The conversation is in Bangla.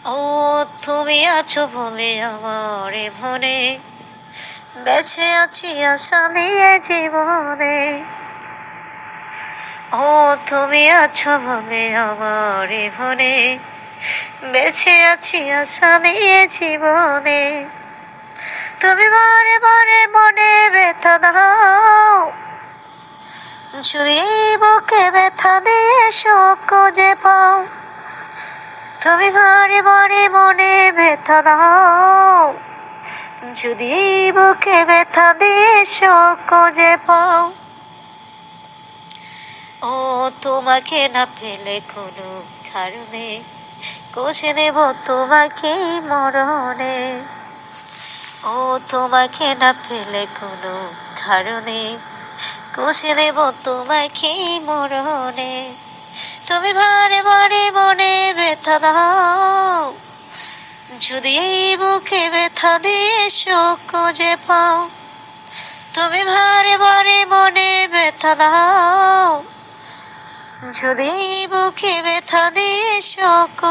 ও তুমি আছো বলে আমার এ মনে বেঁচে আছি আশা নিয়ে জীবনে। ও তুমি আছো বলে আমার এ মনে বেঁচে আছি আশা নিয়ে জীবনে। তুমি বারে বারে মনে ব্যথা দাও, যদি বুকে ব্যথা দিয়ে শোক খুঁজে পাও। তুমি বারে বারে মনে ব্যথা দাও, যদি বুকে ব্যথা দিয়ে শোক খুঁজে পাও। ও তোমাকে না পেলে কোনো কারণে খুঁজে নেব তোমাকে মরণে। ও তোমাকে না পেলে কোনো কারণে খুঁজে নেব তোমাকে মরণে। তুমি বারে বারে মনে ব্যথা দাও, যদি বুকে ব্যথা দিয়ে শোক খুঁজে পাও। তুমি বারে বারে মনে ব্যথা দাও, যদি বুকে ব্যথা দিয়ে শোক